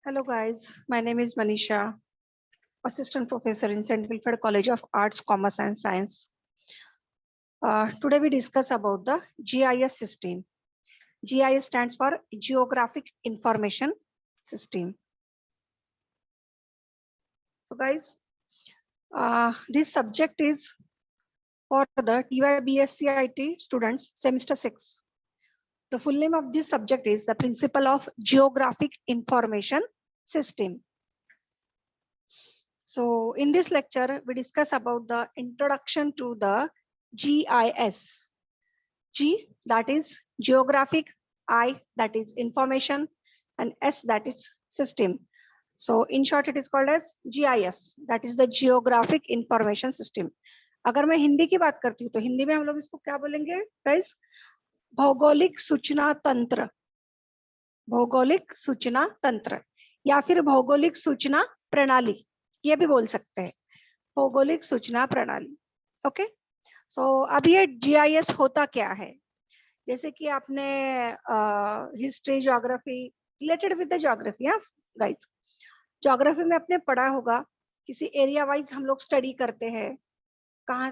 Hello guys, my name is Manisha, Assistant Professor in St. Wilfred College of Arts, Commerce and Science. Today we discuss about the GIS system. GIS stands for Geographic Information System. So guys, this subject is for the TYBSCIT students, semester 6. The full name of this subject is the Principle of Geographic Information System. So in this lecture, we discuss about the introduction to the GIS. G, that is geographic, I, that is information, and S, that is system. So in short, it is called as GIS, that is the Geographic Information System. अगर मैं हिंदी की बात करती हूँ तो हिंदी में हम लोग इसको क्या बोलेंगे गाइस? भौगोलिक सूचना तंत्र, भौगोलिक सूचना तंत्र या फिर भौगोलिक सूचना प्रणाली, ये भी बोल सकते हैं, भौगोलिक सूचना प्रणाली. ओके, सो अब ये जीआईएस होता क्या है? जैसे कि आपने history, geography, related with the geography, हाँ गाइस, ज्योग्राफी में आपने पढ़ा होगा, किसी एरिया वाइज हम लोग स्टडी करते हैं. कहाँ,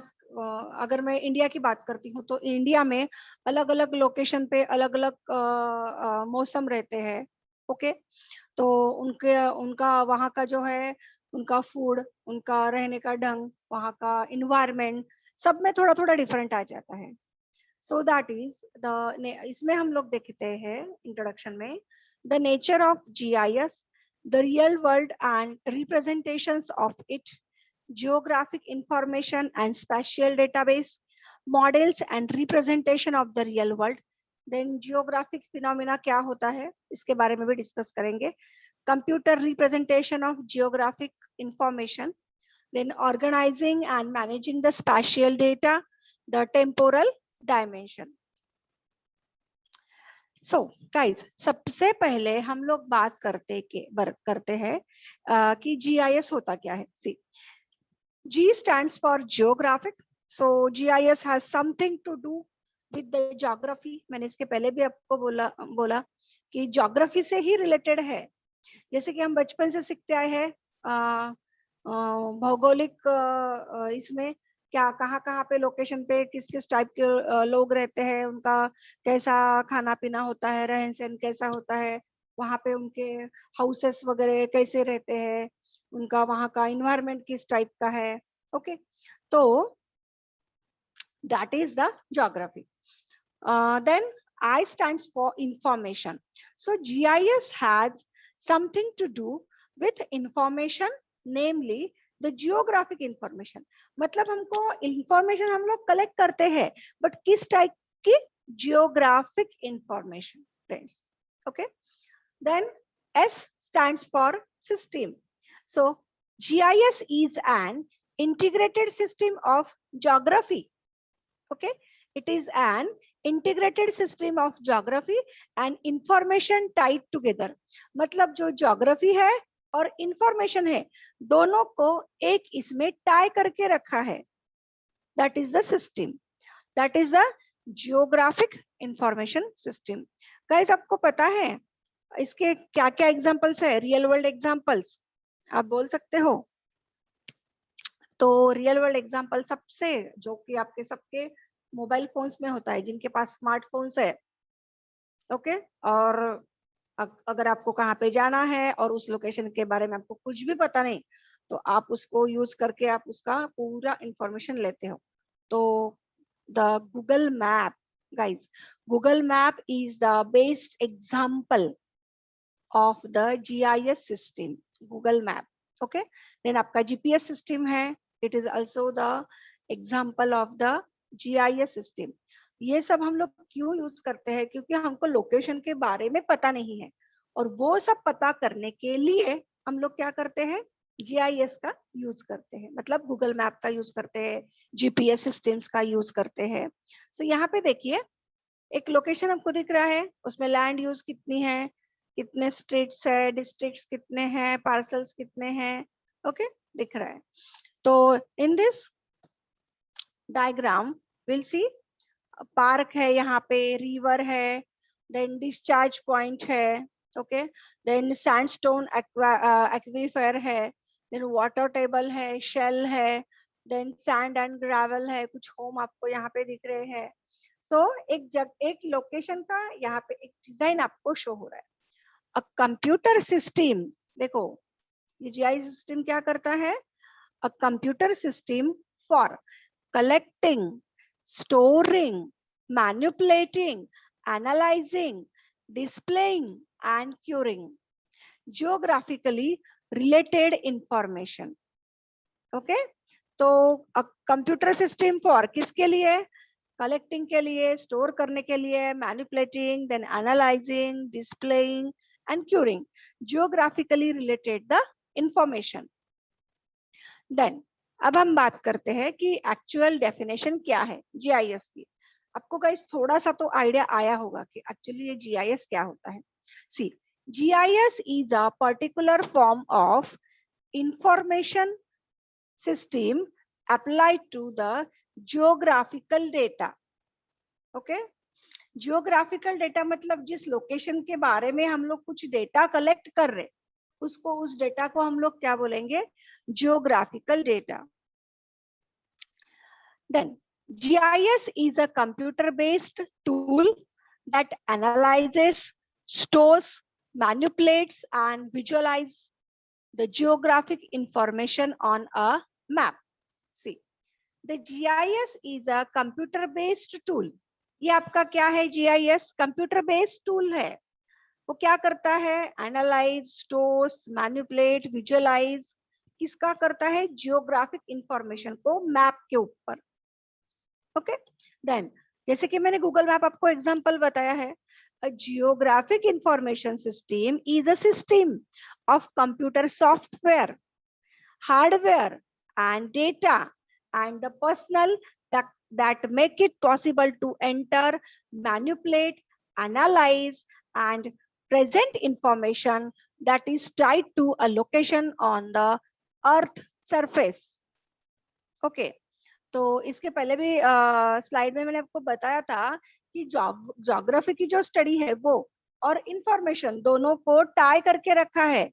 अगर मैं इंडिया की बात करती हूँ तो इंडिया में अलग अलग लोकेशन पे अलग अलग मौसम रहते हैं. ओके, तो उनका वहाँ का जो है, उनका फूड, उनका रहने का ढंग, वहाँ का इन्वायरमेंट, सब में थोड़ा थोड़ा डिफरेंट आ जाता है. सो दैट इज द, इसमें हम लोग देखते हैं इंट्रोडक्शन में, the nature of GIS, the real world and representations of it, geographic information and spatial database, models and representation of the real world. Then geographic phenomena क्या होता है, इसके बारे में भी डिस्कस करेंगे. Computer representation of geographic information, then organizing and managing the spatial data, the temporal dimension. So guys, सबसे पहले हम लोग बात करते हैं कि GIS होता क्या है. See, G stands for geographic. So GIS has something to do with the geography. मैंने इसके पहले भी आपको बोला कि geography से ही related है. जैसे कि हम बचपन से सीखते आए हैं भौगोलिक, इसमें क्या, कहाँ पे लोकेशन पे किस किस टाइप के लोग रहते हैं, उनका कैसा खाना पीना होता है, रहन सहन कैसा होता है, वहाँ पे उनके हाउसेस वगैरह कैसे रहते हैं, उनका वहाँ का इन्वायरमेंट किस टाइप का है. ओके, तो that is the geography. Then I stands for information. So GIS has something to do with information, namely the geographic information. मतलब हमको information हम लोग collect करते हैं, but किस टाइप की? Geographic information, friends. Okay. Then S stands for system. So GIS is an integrated system of geography. Okay, it is an integrated system of geography and information tied together. मतलब जो geography है और information है, दोनों को एक इसमें tie करके रखा है. That is the system. That is the geographic information system. Guys, आपको पता है इसके क्या क्या एग्जांपल्स है? रियल वर्ल्ड एग्जांपल्स आप बोल सकते हो. तो रियल वर्ल्ड एग्जांपल सबसे, जो कि आपके सबके मोबाइल फोन्स में होता है, जिनके पास स्मार्टफोन्स है. ओके, और अगर आपको कहाँ पे जाना है और उस लोकेशन के बारे में आपको कुछ भी पता नहीं, तो आप उसको यूज करके आप उसका पूरा इंफॉर्मेशन लेते हो. तो the Google map, guys, Google map is the best example of the GIS system, Google Map. Okay, then आपका GPS system है, it is also the example of the GIS system. ये सब हम लोग क्यों यूज करते हैं? क्योंकि हमको लोकेशन के बारे में पता नहीं है, और वो सब पता करने के लिए हम लोग क्या करते हैं? GIS का यूज करते हैं, मतलब गूगल मैप का यूज करते हैं, GPS सिस्टम्स का यूज करते हैं. सो यहाँ पे देखिए, एक लोकेशन हमको दिख रहा है, उसमें लैंड यूज कितनी है, कितने स्टेट्स है, डिस्ट्रिक्ट्स कितने हैं, पार्सल्स कितने हैं. ओके, दिख रहा है. तो in this diagram will see, park है, यहाँ पे रिवर है, देन डिस्चार्ज पॉइंट है, ओके, देन सैंडस्टोन एक्वीफर है, देन वाटर टेबल है, शेल है, देन सैंड एंड ग्रेवल है, कुछ होम आपको यहाँ पे दिख रहे हैं। सो एक लोकेशन का यहाँ पे एक डिजाइन आपको शो हो रहा है। अ कंप्यूटर सिस्टम, देखो ये जीआई सिस्टम क्या करता है, a computer system for collecting, storing, manipulating, analyzing, displaying and curing geographically related information. Okay, तो कंप्यूटर सिस्टम फॉर किसके लिए, कलेक्टिंग के लिए, स्टोर करने के लिए, manipulating, then analysing, displaying and querying geographically related the information. Then अब हम बात करते हैं कि एक्चुअल डेफिनेशन क्या है जीआईएस की। आपको गाइस थोड़ा सा तो आइडिया आया होगा कि एक्चुअली ये जीआईएस क्या होता है। See, GIS is a particular form of information system applied to the geographical data. Okay, geographical data मतलब जिस लोकेशन के बारे में हम लोग कुछ डेटा कलेक्ट कर रहे, उसको, उस डेटा को हम लोग क्या बोलेंगे, geographical data. Then GIS is a computer-based tool that analyzes, stores, manipulates and visualizes the geographic information on a map. See, the GIS is a computer-based tool. ये आपका क्या है, GIS computer-based tool है। वो क्या करता है, एनालाइज, स्टोर्स, मैनिपुलेट, विजुअलाइज, किसका करता है, जियोग्राफिक इंफॉर्मेशन को मैप के ऊपर। ओके, देन जैसे कि मैंने गूगल मैप आपको एग्जांपल बताया है, a geographic information system is a system of computer software, hardware and data and the personal that make it possible to enter, manipulate, analyze and present information that is tied to a location on the earth surface. Okay, तो इसके पहले भी slide में मैंने आपको बताया था कि ज्योग्राफी की जो स्टडी है वो और इंफॉर्मेशन दोनों को टाई करके रखा है।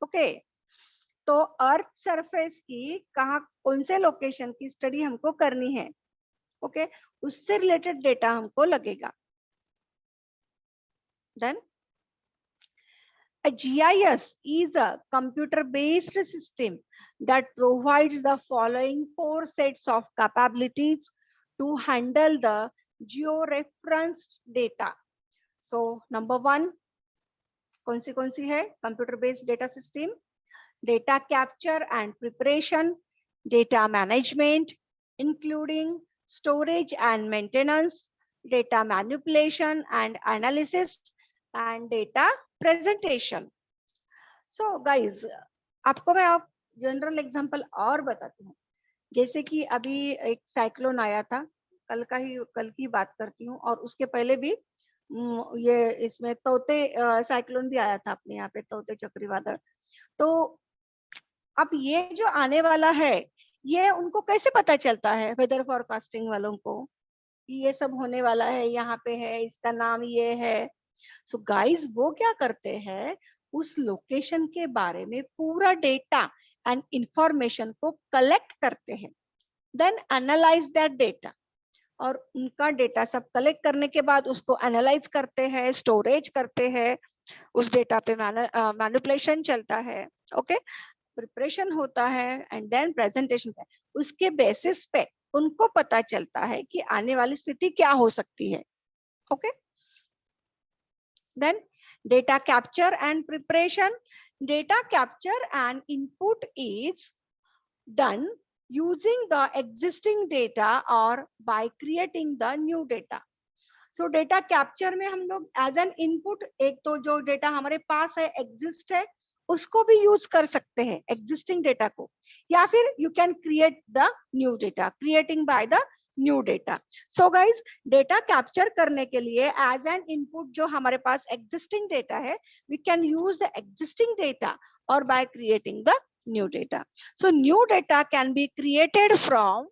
ओके, तो अर्थ सरफेस की कहाँ, कौन से लोकेशन की स्टडी हमको करनी है, ओके, उससे रिलेटेड डेटा हमको लगेगा। Then a GIS is a computer-based system that provides the following 4 sets of capabilities to handle the georeferenced data. So, number 1, कौन सी है, computer-based data system, data capture and preparation, data management, including storage and maintenance, data manipulation and analysis, and data presentation. So guys, आपको मैं आप general example और बताती हूँ। जैसे कि अभी एक साइक्लोन आया था, कल की बात करती हूँ, और उसके पहले भी ये इसमें तोते साइक्लोन भी आया था अपने यहाँ पे, तोते चक्रवादल। तो अब ये जो आने वाला है, ये उनको कैसे पता चलता है, वेदर फॉरकास्टिंग वालों को, ये सब होने वाला है, यहाँ पे है, इसका नाम ये है। सो गाइस, वो क्या करते हैं, उस लोकेशन के बारे में पूरा डेटा एंड इंफॉर्मेशन को कलेक्ट करते हैं, देन एनालाइज दैट डेटा, और उनका डेटा सब कलेक्ट करने के बाद उसको एनालाइज करते हैं, स्टोरेज करते हैं, उस डेटा पे मैनिपुलेशन चलता है, ओके, प्रिपरेशन होता है एंड देन प्रेजेंटेशन है। उसके बेसिस पे उनको पता चलता है कि आने वाली स्थिति क्या हो सकती है। Okay, then data capture and preparation. Data capture and input is done using the existing data or by creating the new data. So data capture में हम लोग as an input, एक तो जो डेटा हमारे पास है, exist है, उसको भी यूज कर सकते हैं, existing डेटा को, या फिर you can create the new data, creating by the new data. So guys, data capture करने के लिए एज एन इनपुट जो हमारे पास एग्जिस्टिंग डेटा है, we can use the existing data और by creating the new data. So new data can be created from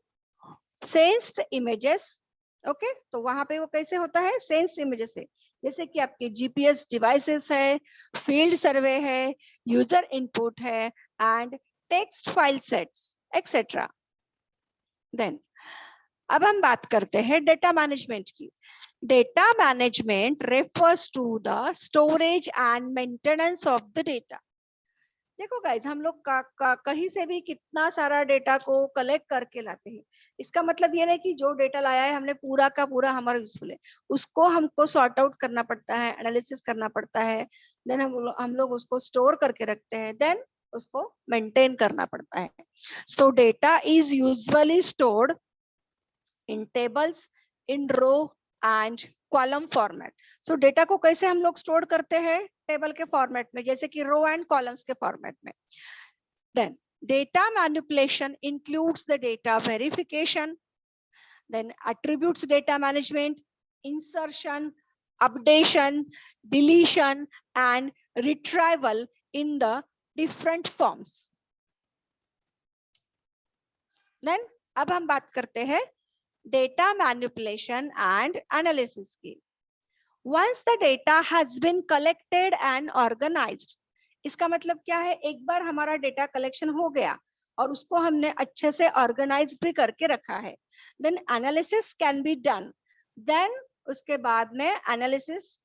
sensed images, okay तो वहां पे वो कैसे होता है, सेंस्ड इमेजेस से, जैसे कि आपके जीपीएस डिवाइसेस है, फील्ड सर्वे है, यूजर इनपुट है and text file sets etcetera. Then अब हम बात करते हैं डेटा मैनेजमेंट की। Data management refers to the storage and maintenance of the data. देखो गाइज, हम लोग कहीं से भी कितना सारा डेटा को कलेक्ट करके लाते हैं। इसका मतलब ये नहीं कि जो डेटा लाया है हमने पूरा का पूरा हमारा यूजफुल है, उसको हमको सॉर्ट आउट करना पड़ता है, एनालिसिस करना पड़ता है, देन हम लोग उसको स्टोर करके रखते हैं, देन उसको मेंटेन करना पड़ता है। So data is usually stored in tables, in row and column format. So data को कैसे हम लोग स्टोर करते हैं, टेबल के फॉर्मेट में, जैसे कि रो एंड कॉलम्स के फॉर्मेट में। Then data manipulation includes the data verification, then attributes data management, insertion, updation, deletion and retrieval in the different forms. Then अब हम बात करते हैं data manipulation and analysis की। Once the data has been collected and organized, इसका मतलब क्या है, एक बार हमारा डेटा कलेक्शन हो गया और उसको हमने अच्छे से ऑर्गेनाइज भी करके रखा है, then analysis can be done. Then उसके बाद में एनालिसिस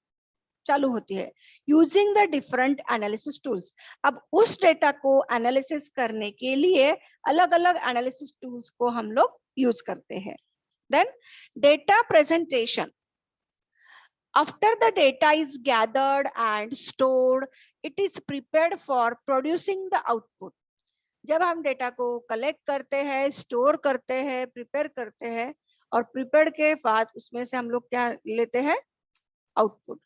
चालू होती है using the different analysis tools. अब उस डेटा को एनालिसिस करने के लिए अलग अलग एनालिसिस टूल्स को हम लोग यूज करते हैं। Then data presentation, after the data is gathered and stored, it is prepared for producing the output. जब हम डेटा को कलेक्ट करते हैं, स्टोर करते हैं, प्रिपेयर करते हैं और प्रिपेयर के बाद उसमें से हम लोग क्या लेते हैं, output.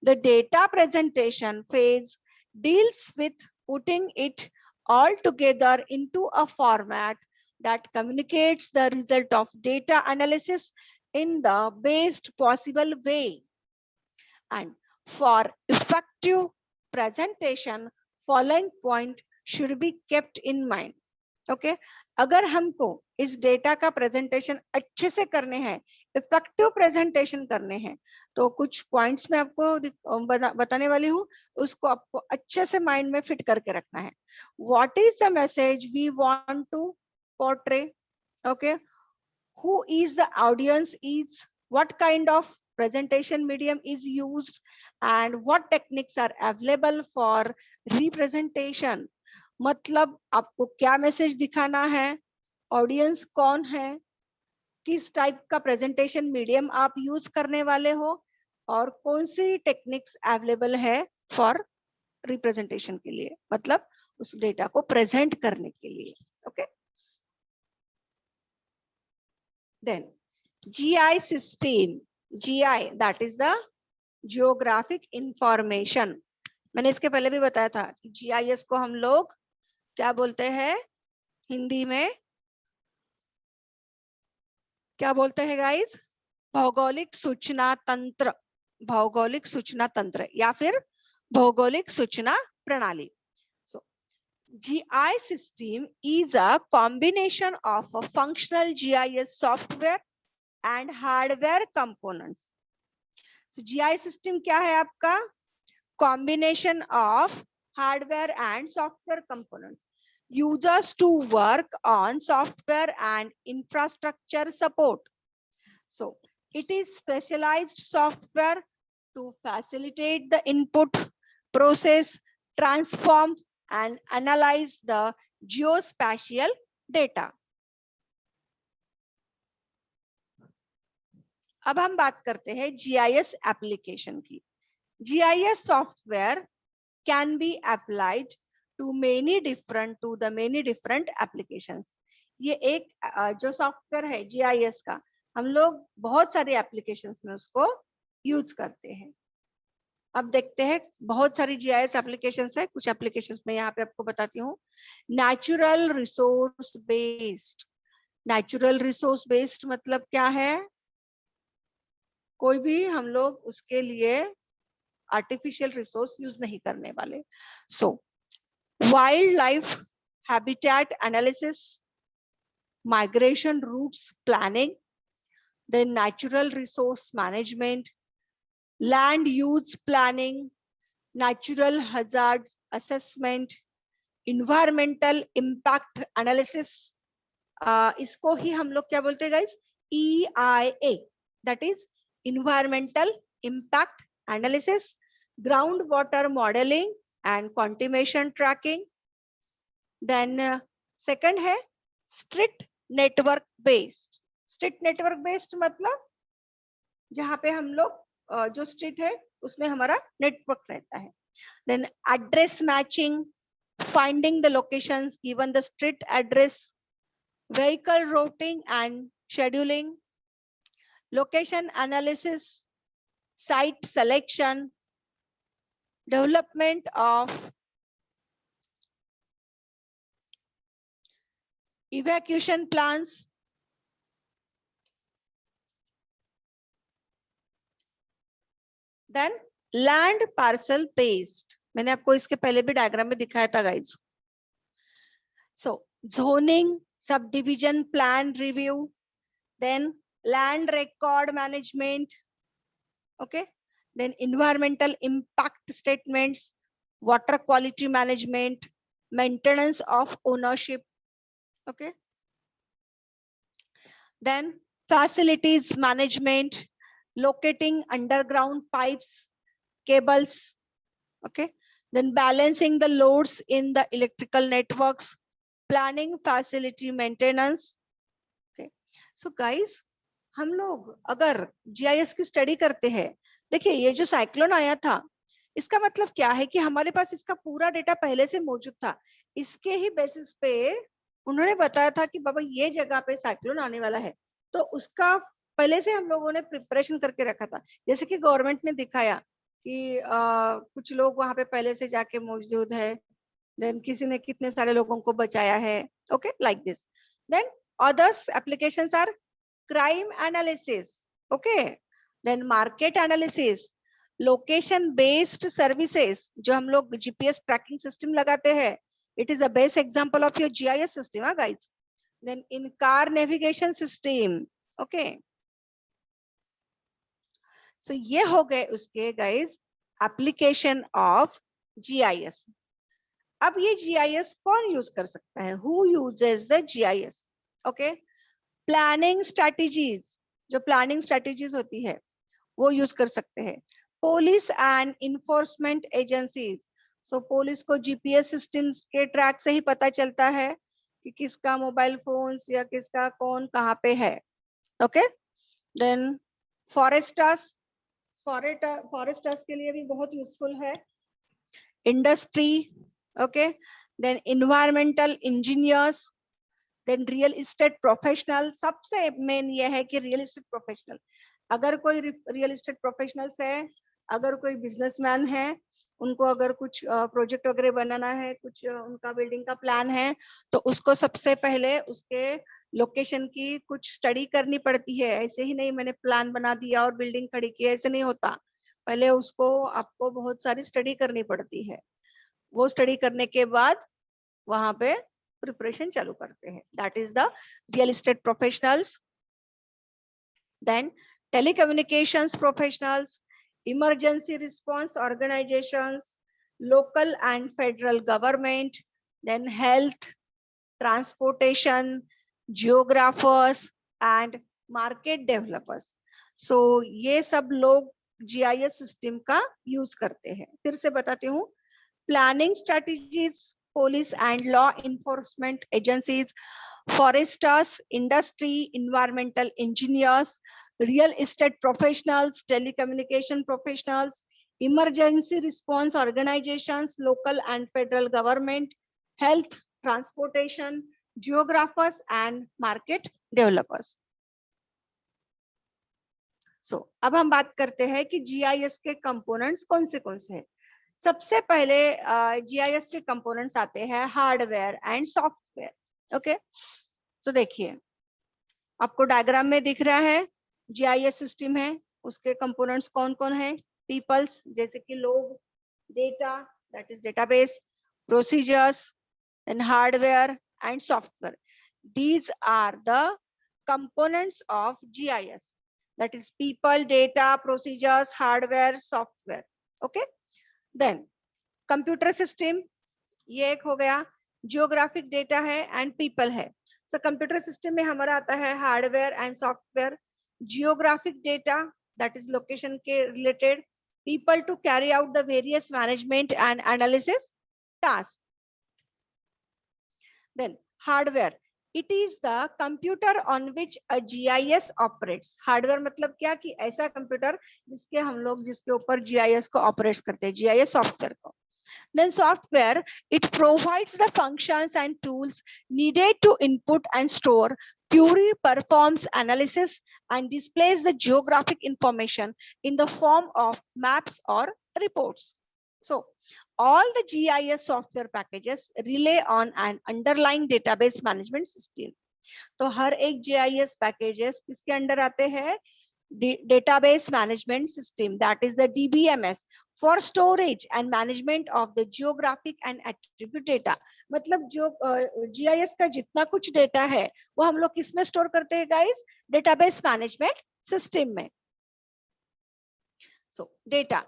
The data presentation phase deals with putting it all together into a format that communicates the result of data analysis in the best possible way. And for effective presentation, following point should be kept in mind. Okay, अगर हमको इस data का presentation अच्छे से करने हैं, effective presentation करने हैं, तो कुछ पॉइंट्स मैं आपको बताने वाली हूँ, उसको आपको अच्छे से माइंड में फिट करके रखना है। What is the message we want to portray, okay, who is the audience, is what kind of presentation medium is used and what techniques are available for representation। मतलब आपको क्या मैसेज दिखाना है, audience कौन है, किस टाइप का presentation medium आप यूज करने वाले हो और कौन सी टेक्निक्स अवेलेबल है फॉर रिप्रेजेंटेशन के लिए, मतलब उस डेटा को प्रेजेंट करने के लिए। Okay, then GI system, GI that is the geographic information। मैंने इसके पहले भी बताया था कि GIS को हम लोग क्या बोलते हैं, हिंदी में क्या बोलते हैं गाइस, भौगोलिक सूचना तंत्र, भौगोलिक सूचना तंत्र या फिर भौगोलिक सूचना प्रणाली। So GI system is a combination of a functional GIS software and hardware components। So GI system क्या है आपका, combination of hardware and software components, users to work on software and infrastructure support। So it is specialized software to facilitate the input, process, transform and analyze the geospatial data। अब हम बात करते हैं GIS application की। GIS software can be applied to many different applications. ये एक जो software है GIS का, हम लोग बहुत सारे एप्लीकेशंस में उसको यूज करते हैं। अब देखते हैं, बहुत सारी GIS एप्लीकेशंस है, कुछ एप्लीकेशंस में यहाँ पे आपको बताती हूँ। Natural resource based, natural resource based मतलब क्या है, कोई भी हम लोग उसके लिए आर्टिफिशियल रिसोर्स यूज नहीं करने वाले। So wildlife habitat analysis, migration routes planning, then natural resource management, land use planning, natural hazard assessment, environmental impact analysis. इसको ही हम लोग क्या बोलते हैं guys? EIA, that is environmental impact analysis, groundwater modeling and contamination tracking. Then second है strict network based. strict network based मतलब जहाँ पे हम लोग जो स्ट्रीट है उसमें हमारा नेटवर्क रहता है. Then address matching, finding the locations given the street address, vehicle routing and scheduling, location analysis, site selection, development of evacuation plans, then land parcel based. मैंने आपको इसके पहले भी डायग्राम में दिखाया था guys. So zoning, subdivision plan review, then land record management, okay, then environmental impact statements, water quality management, maintenance of ownership, okay, then facilities management, locating underground pipes, cables, okay, then balancing the loads in the electrical networks, planning facility maintenance. Okay, so guys, हम लोग अगर GIS की study करते हैं, देखिए ये जो cyclone आया था इसका मतलब क्या है कि हमारे पास इसका पूरा डेटा पहले से मौजूद था. इसके ही बेसिस पे उन्होंने बताया था कि बाबा ये जगह पे साइक्लोन आने वाला है, तो उसका पहले से हम लोगों ने प्रिपरेशन करके रखा था. जैसे कि गवर्नमेंट ने दिखाया कि कुछ लोग वहां पे पहले से जाके मौजूद है, देन किसी ने कितने सारे लोगों को बचाया है. Okay, like this. Then others applications are crime analysis, okay, then market analysis, location based services जो हम लोग GPS tracking system लगाते हैं, it is the best example of your GIS system, guys. Then in car navigation system, okay, so ये हो गए उसके guys application of GIS. अब ये GIS कौन यूज कर सकता है? Who uses the GIS? okay, planning strategies, जो प्लानिंग स्ट्रेटजीज होती है वो यूज कर सकते हैं. Police and enforcement agencies, so police को जीपीएस सिस्टम्स के ट्रैक से ही पता चलता है कि किसका मोबाइल फोन्स या किसका कौन कहाँ पे है. ओके, देन फॉरेस्टर्स, फॉरेस्टर्स के लिए भी बहुत यूजफुल है. Industry, okay, then environmental engineers, then real estate professional. सबसे मेन ये है कि रियल इस्टेट प्रोफेशनल, अगर कोई रियल इस्टेट प्रोफेशनल्स है, अगर कोई बिजनेसमैन है, उनको अगर कुछ प्रोजेक्ट वगैरह बनाना है, कुछ उनका बिल्डिंग का प्लान है, तो उसको सबसे पहले उसके लोकेशन की कुछ स्टडी करनी पड़ती है. ऐसे ही नहीं मैंने प्लान बना दिया और बिल्डिंग खड़ी की, ऐसे नहीं होता. पहले उसको आपको बहुत सारी स्टडी करनी पड़ती है. वो स्टडी करने के बाद वहां पे प्रिपरेशन चालू करते हैं. That is the real estate professionals. Then telecommunications professionals, emergency response organisations, local and federal government, then health, transportation, geographers and market developers. So ये सब लोग GIS सिस्टम का यूज करते हैं. फिर से बताती हूँ. Planning strategies, police and law enforcement agencies, foresters, industry, environmental engineers, real estate professionals, telecommunication professionals, emergency response organizations, local and federal government, health, transportation, geographers and market developers. So, अब हम बात करते हैं कि GIS के components कौन से हैं. सबसे पहले GIS के कंपोनेंट्स आते हैं हार्डवेयर एंड सॉफ्टवेयर. ओके, तो देखिए आपको डायग्राम में दिख रहा है GIS सिस्टम है, उसके कंपोनेंट्स कौन कौन है. पीपल्स, जैसे कि लोग, data, that is database, procedures, and hardware and software. These are the components of GIS. that is people, data, procedures, hardware, software. Okay, then computer system, ये एक हो गया, जियोग्राफिक डेटा है एंड पीपल है. So computer system में हमारा आता है hardware and software, geographic data that is location के related, people to carry out the various management and analysis tasks. Then hardware, it is the computer on which a GIS operates. Hardware मतलब क्या कि ऐसा computer जिसके ऊपर GIS को operate करते हैं, GIS सॉफ्टवेयर को. Then software, it provides the functions and tools needed to input and store, query, performs analysis, and displays the geographic information in the form of maps or reports. So, all the GIS software packages rely on an underlying database management system. तो हर एक GIS packages किसके under आते हैं? Database management system, that is the DBMS, for storage and management of the geographic and attribute data. मतलब जो GIS का जितना कुछ डेटा है वो हम लोग किसमें स्टोर करते हैं गाइस? डेटाबेस मैनेजमेंट सिस्टम में. So data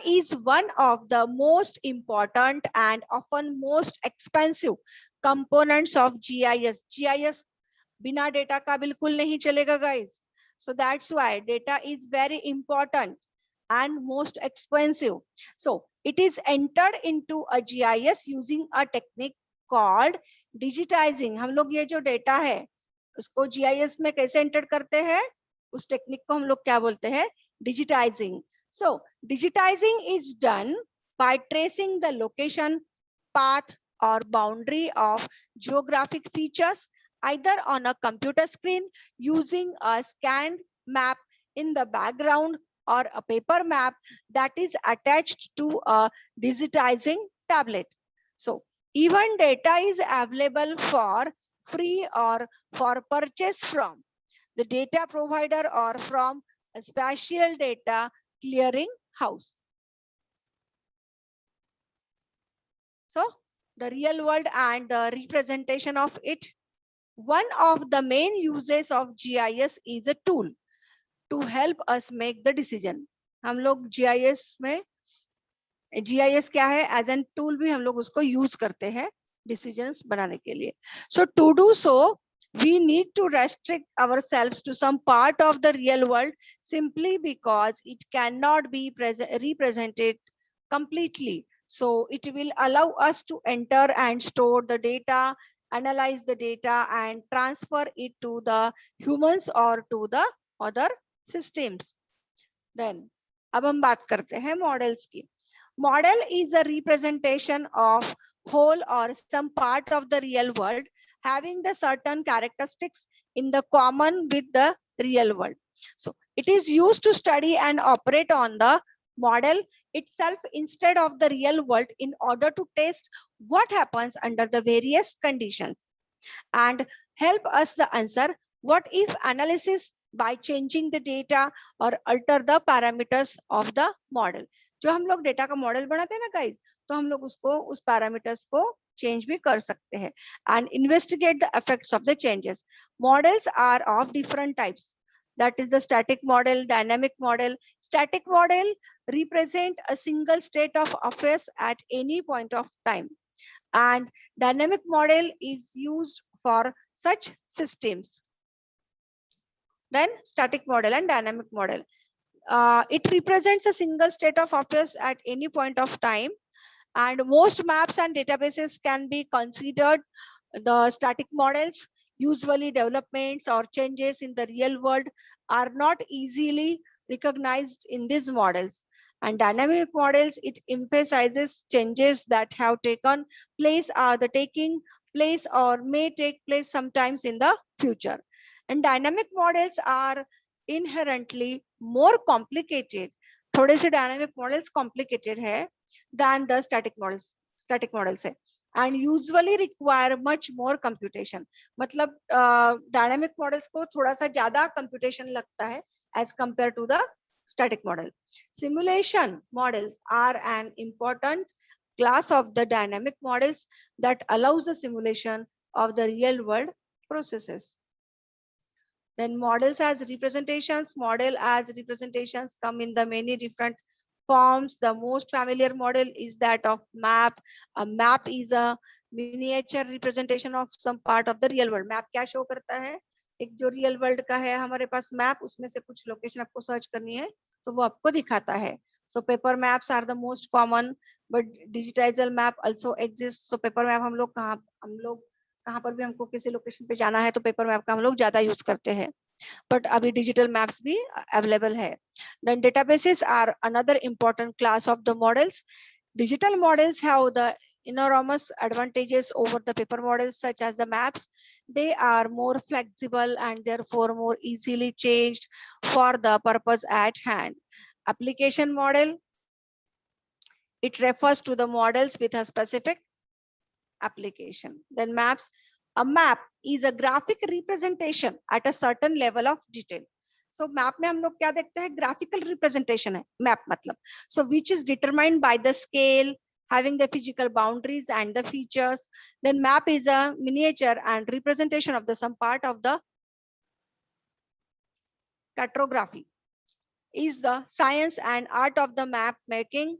is one of the most important and often most expensive components of GIS. GIS बिना डेटा का बिल्कुल नहीं चलेगा guys. So that's why data is very important and most expensive. So it is entered into a GIS using a technique called digitizing. हम लोग ये जो data है उसको GIS में कैसे एंटर करते हैं? उस टेक्निक को हम लोग क्या बोलते हैं? Digitizing. So digitizing is done by tracing the location, path or boundary of geographic features either on a computer screen using a scanned map in the background or a paper map that is attached to a digitizing tablet. So even data is available for free or for purchase from the data provider or from a spatial data clearing house. So the real world and the representation of it. One of the main uses of GIS is a tool to help us make the decision. हम लोग GIS में GIS क्या है? As an tool भी हम लोग उसको use करते हैं decisions बनाने के लिए. So to do so, we need to restrict ourselves to some part of the real world simply because it cannot be represented completely. So it will allow us to enter and store the data, analyze the data and transfer it to the humans or to the other systems. Then अब हम बात करते हैं models की. Model is a representation of whole or some part of the real world having the certain characteristics in the common with the real world. So it is used to study and operate on the model itself instead of the real world in order to test what happens under the various conditions and help us the answer what if analysis by changing the data or alter the parameters of the model. जो हम लोग data का model बनाते हैं ना guys, तो हम लोग उसको उस पैरामीटर्स को चेंज भी कर सकते हैं and investigate the effects of the changes. Models are of different types. That is the static model, dynamic model. Static model represent a single state of affairs at any point of time, and dynamic model is used for such systems. Then static model and dynamic model. It represents a single state of affairs at any point of time, and most maps and databases can be considered the static models. Usually developments or changes in the real world are not easily recognized in these models. And dynamic models, it emphasizes changes that have taken place, are the taking place or may take place sometimes in the future. And dynamic models are inherently more complicated. थोड़े से dynamic models complicated है than the static models है, and usually require much more computation. मतलब dynamic models को थोड़ा सा ज़्यादा computation लगता है as compared to the static model. Simulation models are an important class of the dynamic models that allows the simulation of the real world processes. Then models as representations. Model as representations come in the many different forms. The most familiar model is that of map. A map is a miniature representation of some part of the real world. Map क्या show करता है? एक जो real world का है हमारे पास map, उसमें से कुछ location आपको search करनी है तो वो आपको दिखाता है. So paper maps are the most common, but digital map also exists. So paper map हम लोग कहाँ पर भी हमको किसी लोकेशन पे जाना है तो पेपर मैप का हम लोग ज्यादा यूज करते हैं, बट अभी डिजिटल मैप्स भी अवेलेबल है. Then databases are another important class of the models. Digital models have the enormous advantages over the paper models such as the maps. They are more flexible and therefore more easily changed for the purpose at hand. Application model, it refers to the models with a specific application. Then maps, a map is a graphic representation at a certain level of detail. So map में हम लोग क्या देखते हैं? Graphical representation है map मतलब. So which is determined by the scale, having the physical boundaries and the features. Then map is a miniature and representation of the some part of the cartography. Is the science and art of the map making,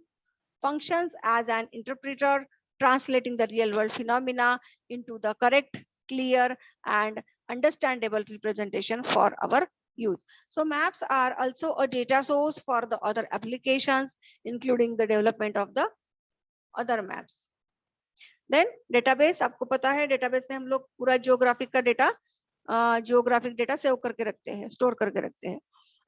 functions as an interpreter, translating the real world phenomena into the correct, clear, and understandable representation for our use. So maps are also a data source for the other applications, including the development of the other maps. Then database, आपको पता है database में हम लोग पूरा geographic data save करके रखते हैं, store करके रखते हैं.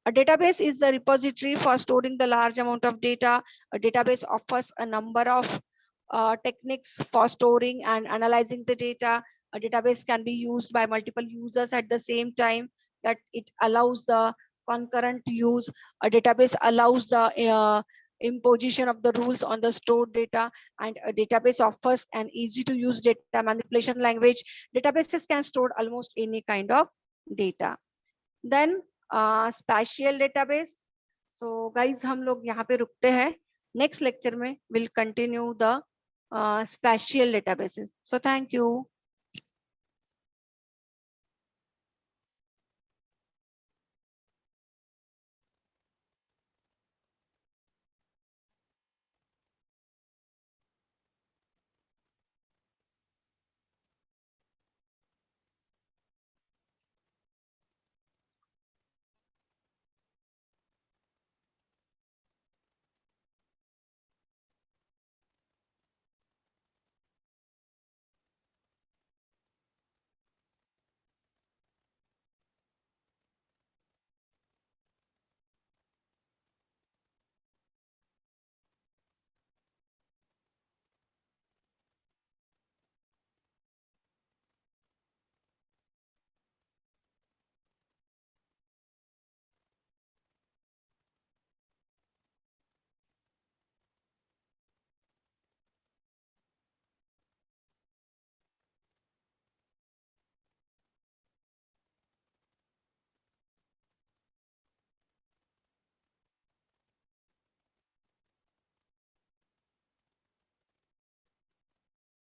A database is the repository for storing the large amount of data. A database offers a number of techniques for storing and analyzing the data. A database can be used by multiple users at the same time, that it allows the concurrent use. A database allows the imposition of the rules on the stored data, and a database offers an easy to use data manipulation language. Databases can store almost any kind of data. Then spatial database. So guys, हम लोग यहाँ पे रुकते हैं. Next lecture में we'll continue the spatial databases. So thank you.